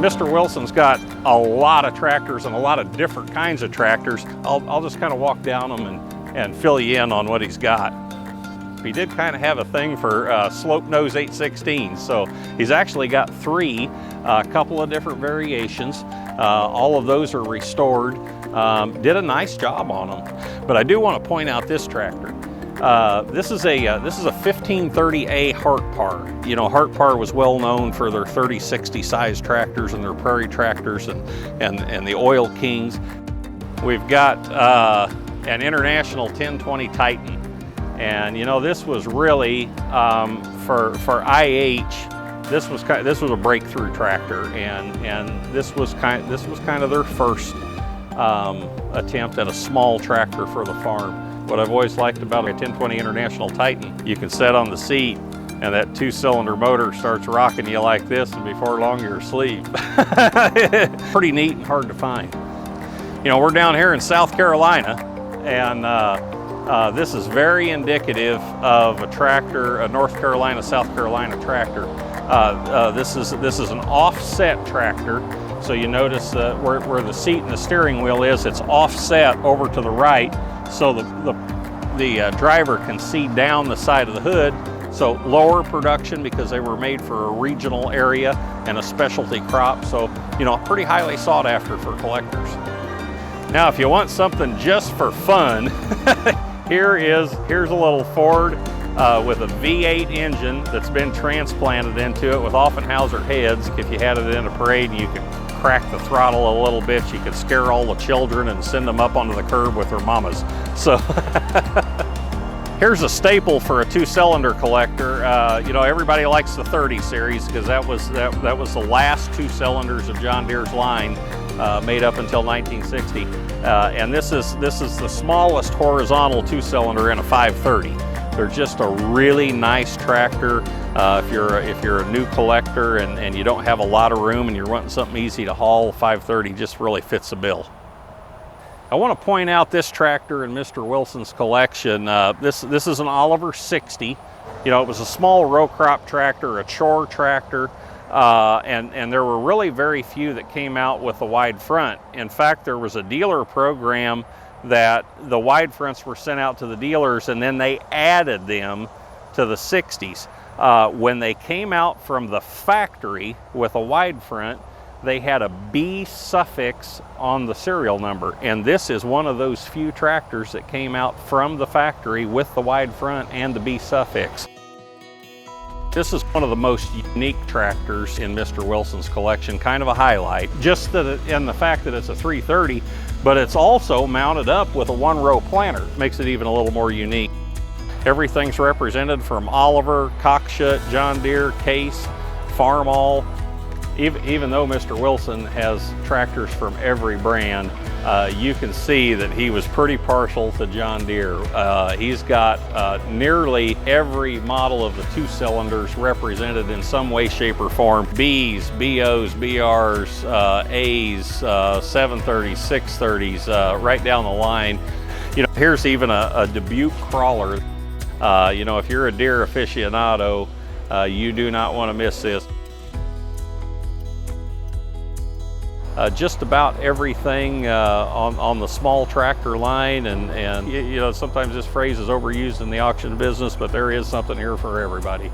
Mr. Wilson's got a lot of tractors and a lot of different kinds of tractors. I'll just kind of walk down them and fill you in on what he's got. He did kind of have a thing for Slopenose 816, so he's actually got three, a couple of different variations. All of those are restored. Did a nice job on them. But I do want to point out this tractor. This is a 1530A Hartpar. You know, Hartpar was well known for their 3060 size tractors and their prairie tractors and the Oil Kings. We've got an International 1020 Titan, and you know, this was really for IH. This was a breakthrough tractor, and this was kind of their first attempt at a small tractor for the farm. What I've always liked about a 1020 International Titan, you can sit on the seat and that 2-cylinder motor starts rocking you like this, and before long you're asleep. Pretty neat and hard to find. You know, we're down here in South Carolina, and this is very indicative of a tractor, a North Carolina, South Carolina tractor. This is an offset tractor. So you notice where the seat and the steering wheel is, it's offset over to the right, so the driver can see down the side of the hood. So lower production because they were made for a regional area and a specialty crop. So, you know, pretty highly sought after for collectors. Now, if you want something just for fun, here's a little Ford with a V8 engine that's been transplanted into it with Offenhauser heads. If you had it in a parade, you could crack the throttle a little bit, you could scare all the children and send them up onto the curb with their mamas. So here's a staple for a 2-cylinder collector. You know, everybody likes the 30 series because that was the last 2 cylinders of John Deere's line, made up until 1960. And this is the smallest horizontal 2-cylinder in a 530. They're just a really nice tractor. If you're a new collector and you don't have a lot of room and you're wanting something easy to haul, 530 just really fits the bill. I want to point out this tractor in Mr. Wilson's collection. This is an Oliver 60. You know, it was a small row crop tractor, a chore tractor, and there were really very few that came out with a wide front. In fact, there was a dealer program that the wide fronts were sent out to the dealers, and then they added them to the 60s. When they came out from the factory with a wide front, they had a B suffix on the serial number, and this is one of those few tractors that came out from the factory with the wide front and the B suffix. This is one of the most unique tractors in Mr. Wilson's collection, kind of a highlight, just in the fact that it's a 330, but it's also mounted up with a 1-row planter. Makes it even a little more unique. Everything's represented from Oliver, Cockshut, John Deere, Case, Farmall. Even though Mr. Wilson has tractors from every brand, you can see that he was pretty partial to John Deere. He's got nearly every model of the 2-cylinders represented in some way, shape, or form. Bs, BOs, BRs, A's, 730s, 630s, right down the line. You know, here's even a Dubuque crawler. You know, if you're a Deere aficionado, you do not want to miss this. Just about everything on the small tractor line, and you know, sometimes this phrase is overused in the auction business, but there is something here for everybody.